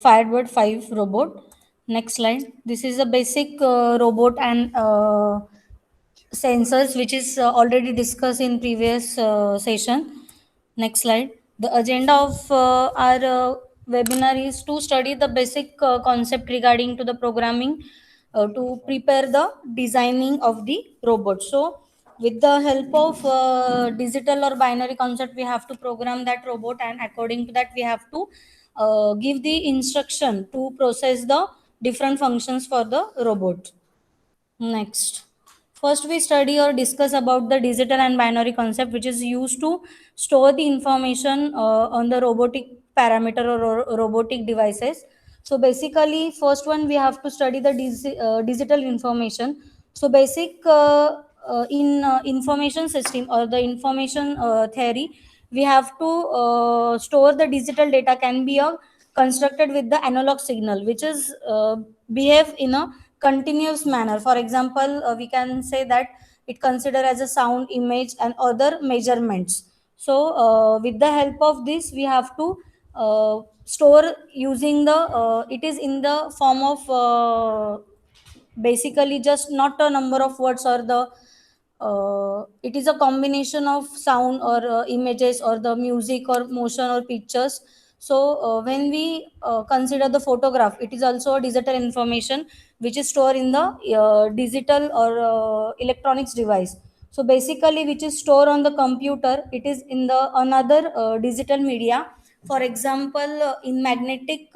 Firebird 5 robot. Next slide. This is a basic robot and sensors which is already discussed in previous session. Next slide. The agenda of our webinar is to study the basic concept regarding to the programming to prepare the designing of the robot. So with the help of digital or binary concept, we have to program that robot, and according to that we have to give the instruction to process the different functions for the robot. Next, first we study or discuss about the digital and binary concept, which is used to store the information on the robotic parameter or robotic devices. So basically, first one we have to study the digital information. So basic in information system or the information theory, we have to store the digital data can be constructed with the analog signal, which is behave in a continuous manner. For example, we can say that it consider as a sound, image and other measurements. So with the help of this we have to store using the it is in the form of basically just not a number of words or the it is a combination of sound or images or the music or motion or pictures. So when we consider the photograph, it is also a digital information which is stored in the digital or electronics device. So basically which is stored on the computer, it is in the another digital media. For example, in magnetic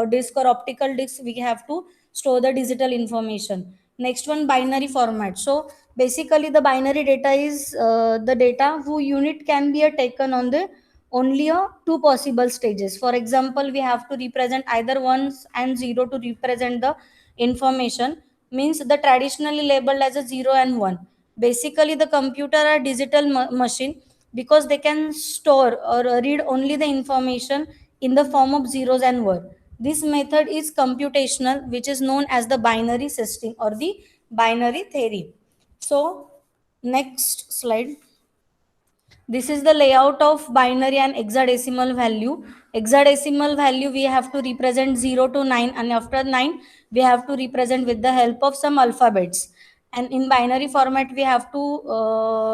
disk or optical disk we have to store the digital information. Next one, binary format. So basically the binary data is the data whose unit can be taken on the only two possible stages. For example, we have to represent either ones and zero to represent the information, means the traditionally labeled as a 0 and 1. Basically the computer are digital machine because they can store or read only the information in the form of zeros and one. This method is computational, which is known as the binary system or the binary theory. So next slide. This is the layout of binary and hexadecimal value. Hexadecimal value we have to represent 0 to 9, and after 9 we have to represent with the help of some alphabets. And in binary format we have to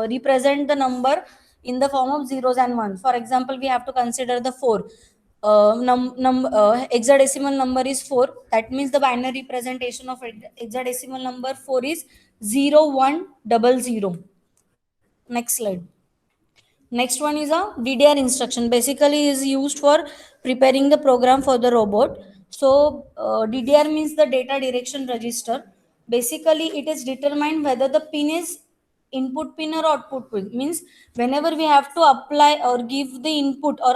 represent the number in the form of zeros and ones. For example, we have to consider the 4. Hexadecimal number is 4. That means the binary representation of hexadecimal number 4 is 0100. Next slide. Next one is a DDR instruction. Basically is used for preparing the program for the robot. So DDR means the data direction register. Basically it is determined whether the pin is input pin or output pin. Means whenever we have to apply or give the input or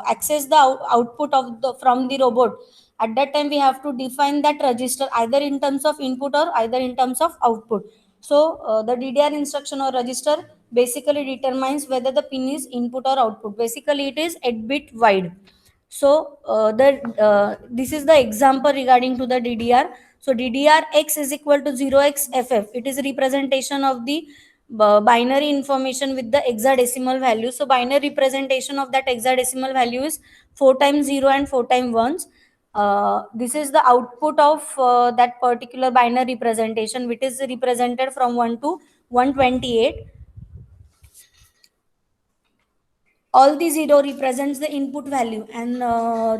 access the output of the from the robot, at that time we have to define that register either in terms of input or either in terms of output. So the DDR instruction or register basically determines whether the pin is input or output. Basically it is 8 bit wide. So this is the example regarding to the DDR. So DDR X is equal to 0xFF. It is a representation of the binary information with the hexadecimal value. So binary representation of that hexadecimal value is 4 times 0 and 4 times 1. This is the output of that particular binary representation, which is represented from 1 to 128. All the 0 represents the input value, and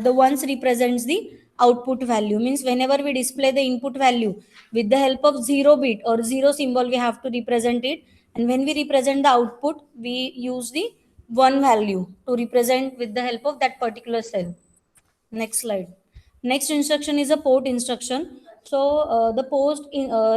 the ones represents the output value. Means whenever we display the input value with the help of 0 bit or 0 symbol, we have to represent it, and when we represent the output we use the 1 value to represent with the help of that particular cell. Next slide. Next instruction is a port instruction. So the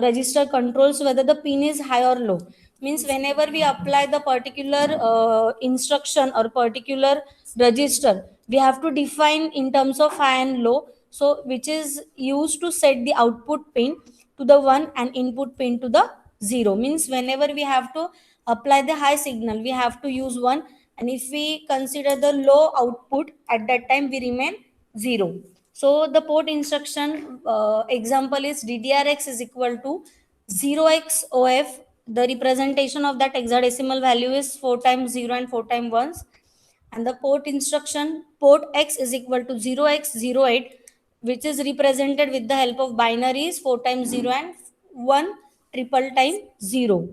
register controls whether the pin is high or low. Means whenever we apply the particular instruction or particular register, we have to define in terms of high and low. So which is used to set the output pin to the 1 and input pin to the 0. Means whenever we have to apply the high signal, we have to use 1, and if we consider the low output, at that time we remain 0. So the port instruction example is DDRX is equal to 0xof. The representation of that hexadecimal value is 4 times 0 and 4 times 1. And the port instruction port X is equal to 0x08. which is represented with the help of binaries 4 times 0 and 1 triple time 0.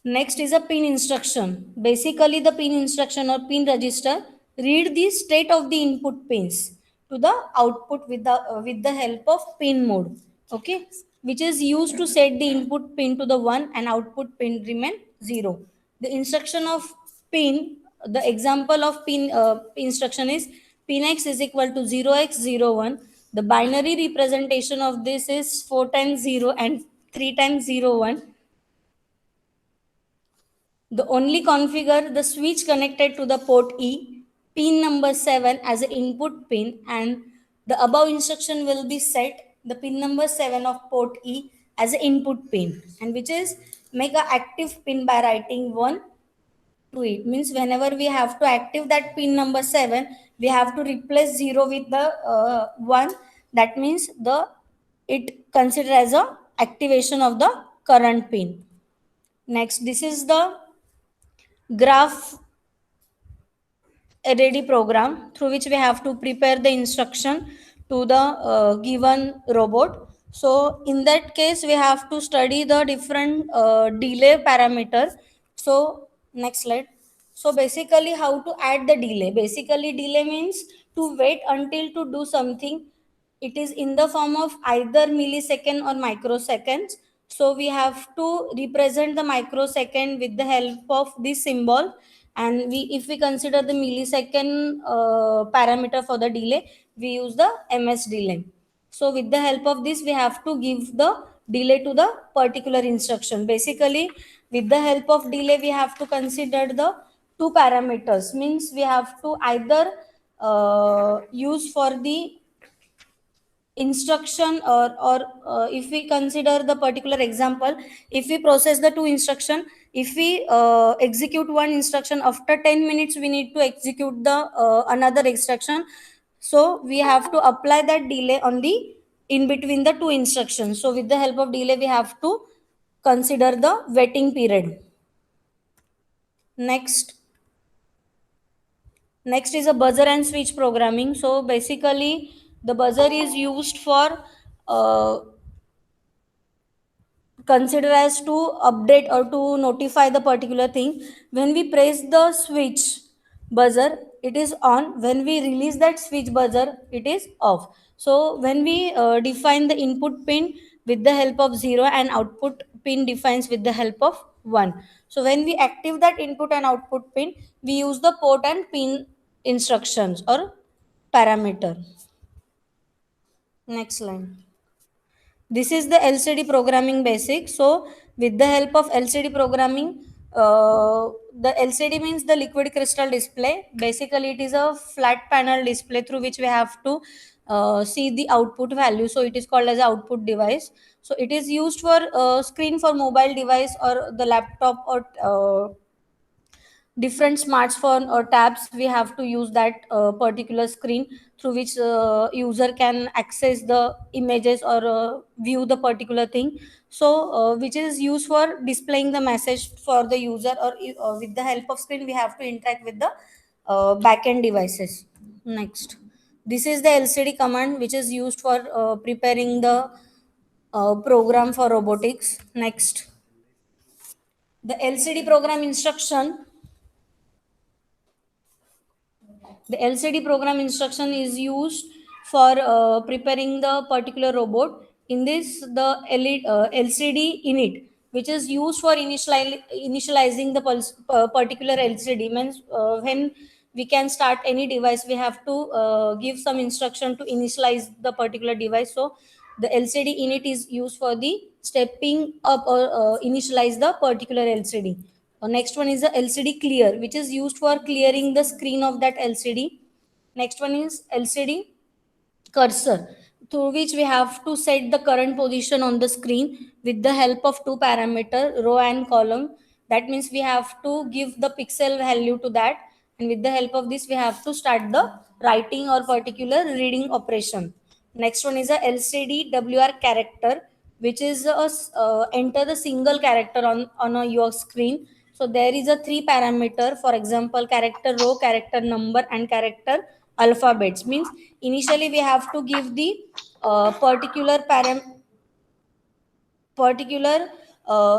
Next is a pin instruction. Basically, the pin instruction or pin register read the state of the input pins to the output with the help of pin mode. Okay, which is used to set the input pin to the 1 and output pin remain 0. The instruction of pin, the example of pin instruction is pin x is equal to 0x01. The binary representation of this is 4 times 0 and 3 times 01. The only configure the switch connected to the port E, pin number 7 as an input pin, and the above instruction will be set the pin number 7 of port E as an input pin, and which is make a active pin by writing 1 to it. Means whenever we have to active that pin number 7, we have to replace 0 with the 1. That means the it considered as a activation of the current pin. Next, this is the graph ready program through which we have to prepare the instruction to the given robot. So in that case we have to study the different delay parameter. So next slide. So basically how to add the delay, basically delay means to wait until to do something. It is in the form of either millisecond or microseconds. So we have to represent the microsecond with the help of this symbol, and we if we consider the millisecond parameter for the delay, we use the ms delay. So with the help of this we have to give the delay to the particular instruction. Basically with the help of delay we have to consider the two parameters. Means we have to either use for the instruction, or if we consider the particular example, if we process the two instruction, if we execute one instruction, after 10 minutes we need to execute the another instruction. So we have to apply that delay on the in between the two instructions. So with the help of delay we have to consider the waiting period. Next is a buzzer and switch programming. So basically the buzzer is used for uh, consider as to update or to notify the particular thing. When we press the switch buzzer, it is on. When we release that switch buzzer, it is off. So when we define the input pin with the help of 0 and output pin defines with the help of 1. So when we active that input and output pin, we use the port and pin instructions or parameter. Next line. This is the LCD programming basic. So with the help of LCD programming, the LCD means the liquid crystal display. Basically, it is a flat panel display through which we have to see the output value. So it is called as output device. So it is used for screen for mobile device or the laptop or different smartphone or tabs. We have to use that particular screen through which user can access the images or view the particular thing. So which is used for displaying the message for the user, or with the help of screen we have to interact with the backend devices. Next, this is the LCD command which is used for preparing the program for robotics. Next, the LCD program instruction. The LCD program instruction is used for preparing the particular robot. In this, the LCD init, which is used for initializing the particular LCD, means when we can start any device, we have to give some instruction to initialize the particular device. So the LCD init is used for the stepping up or initialize the particular LCD. Next one is the LCD clear, which is used for clearing the screen of that LCD. Next one is LCD cursor, through which we have to set the current position on the screen with the help of two parameter, row and column. That means we have to give the pixel value to that, and with the help of this we have to start the writing or particular reading operation. Next one is a LCD WR character, which is enter the single character on your screen. So there is a three parameter, for example character row, character number and character alphabets. Means initially we have to give the particular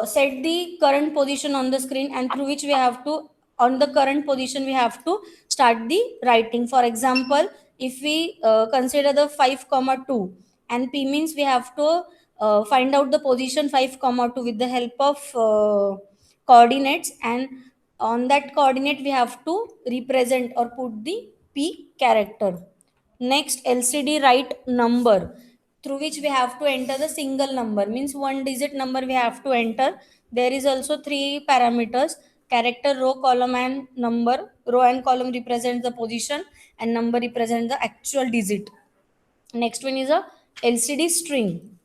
set the current position on the screen, and through which we have to, on the current position, we have to start the writing. For example, if we consider the 5 comma 2, and p means we have to find out the position 5 comma 2 with the help of coordinates, and on that coordinate we have to represent or put the p character. Next, LCD write number, through which we have to enter the single number, means one digit number we have to enter. There is also three parameters: character, row, column, and number. Row and column represent the position, and number represent the actual digit. Next one is a LCD string.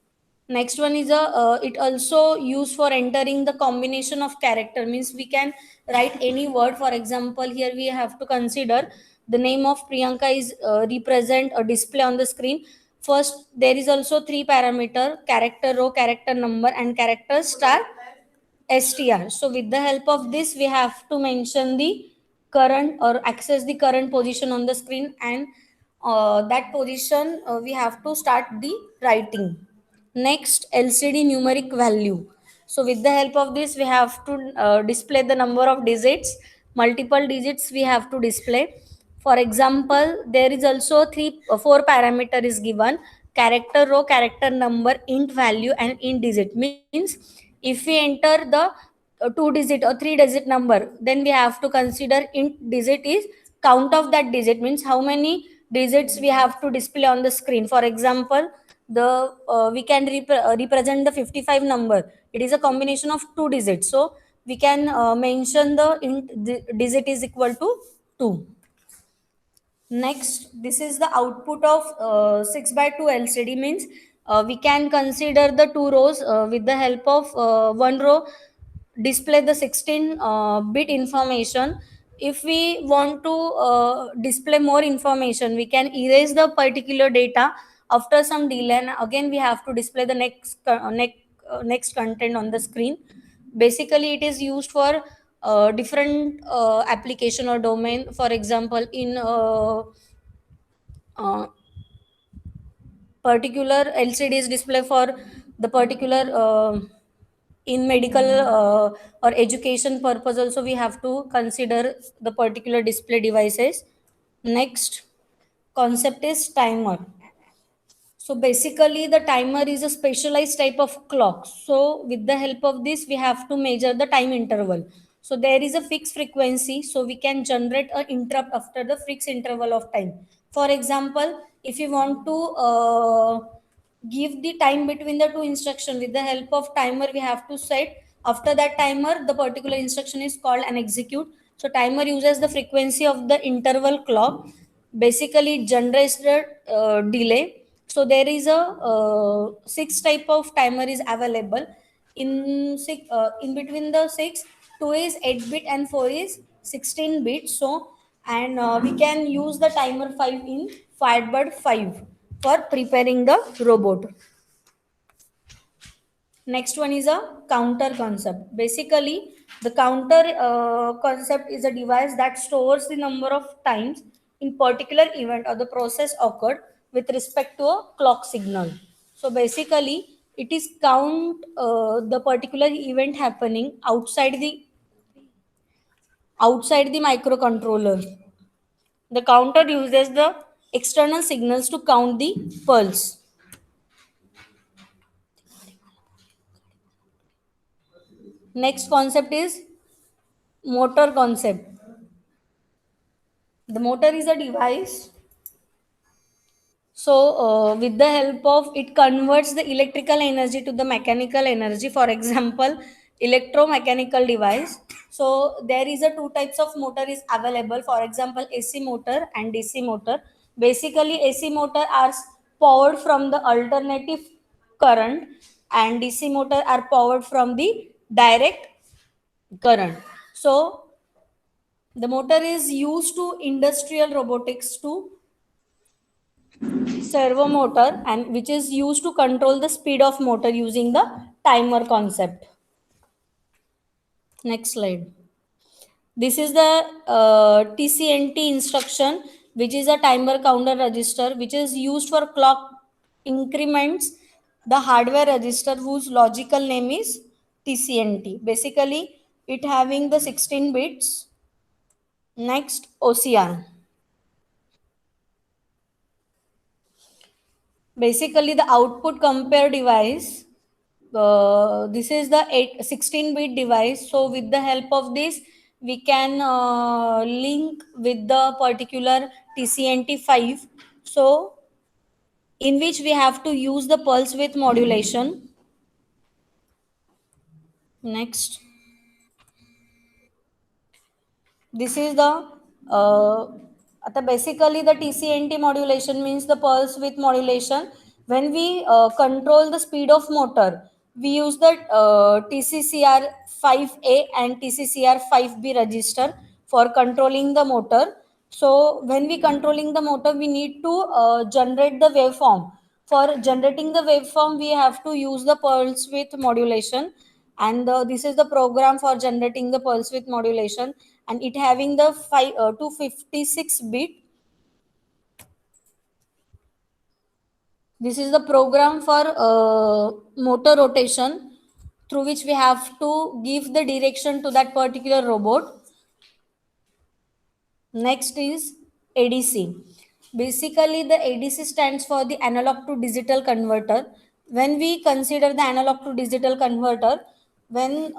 Next one is a it also used for entering the combination of character, means we can write any word. For example, here we have to consider the name of Priyanka is represent or display on the screen. First, there is also three parameter: character, row, character number, and character star str. So with the help of this we have to mention the current or access the current position on the screen, and that position we have to start the writing. Next, LCD numeric value. So with the help of this we have to display the number of digits. Multiple digits we have to display. For example, there is also four parameter is given: character, row, character number, int value, and int digit. Means if we enter the two digit or three digit number, then we have to consider int digit is count of that digit, means how many digits we have to display on the screen. For example, the we can represent the 55 number. It is a combination of two digits, so we can mention the digit is equal to 2. Next, this is the output of 6 by 2 LCD. Means we can consider the two rows with the help of one row display the 16 bit information. If we want to display more information, we can erase the particular data after some delay, and again we have to display the next content on the screen. Basically it is used for different application or domain. For example, in uh, particular LCDs display for the particular in medical or education purpose also, we have to consider the particular display devices. Next concept is timer. So basically, the timer is a specialized type of clock. So with the help of this, we have to measure the time interval. So there is a fixed frequency, so we can generate an interrupt after the fixed interval of time. For example, if you want to give the time between the two instruction with the help of timer, we have to set after that timer the particular instruction is called and execute. So timer uses the frequency of the interval clock. Basically it generates the delay. So there is a six type of timer is available. In between the six, two is 8 bit and four is 16 bit. So and we can use the timer 5 in Firebird 5 for preparing the robot. Next one is a counter concept. Basically, the counter concept is a device that stores the number of times in particular event or the process occurred with respect to a clock signal. So basically, it is count the particular event happening outside the microcontroller. The counter uses the external signals to count the pulse. Next concept is motor concept. The motor is a device. So, with the help of it, converts the electrical energy to the mechanical energy. For example, electromechanical device. So, there is a two types of motor is available. For example, AC motor and DC motor. Basically, AC motor are powered from the alternative current, and DC motor are powered from the direct current. So, the motor is used to industrial robotics to servo motor, and which is used to control the speed of motor using the timer concept. Next slide. This is the TCNT instruction. which is a timer counter register, which is used for clock increments, the hardware register whose logical name is TCNT. Basically it having the 16 bits. Next, OCR. Basically the output compare device. This is the 16-bit device. So with the help of this, we can link with the particular TCNT5. So in which we have to use the pulse width modulation. Next, this is the basically the TCNT modulation means the pulse width modulation. When we control the speed of motor, we use the TCCR5A and TCCR5B register for controlling the motor. So when we controlling the motor, we need to generate the waveform. For generating the waveform, we have to use the pulse width modulation, and this is the program for generating the pulse width modulation, and it having the 256 bit. This is the program for motor rotation, through which we have to give the direction to that particular robot. Next is ADC. Basically, the ADC stands for the analog to digital converter. When we consider the analog to digital converter, when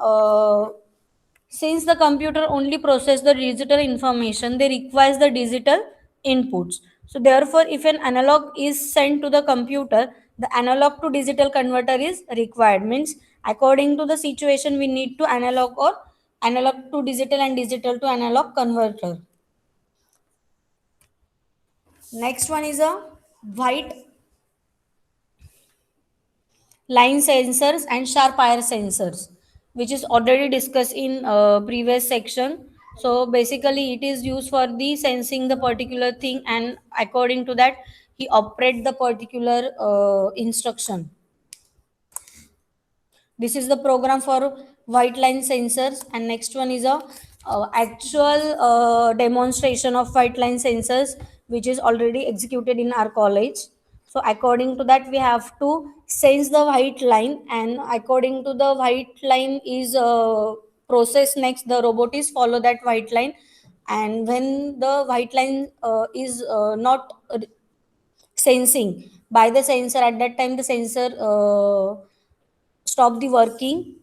since the computer only process the digital information, they requires the digital inputs. So therefore, if an analog is sent to the computer, the analog to digital converter is required. Means according to the situation, we need to analog or analog to digital and digital to analog converter. Next one is a white line sensors and sharp IR sensors, which is already discussed in previous section. So basically it is used for the sensing the particular thing, and according to that he operate the particular instruction. This is the program for white line sensors, and next one is a actual demonstration of white line sensors, which is already executed in our college. So according to that, we have to sense the white line, and according to the white line is process, next the robot is follow that white line, and when the white line is not sensing by the sensor, at that time the sensor stop the working,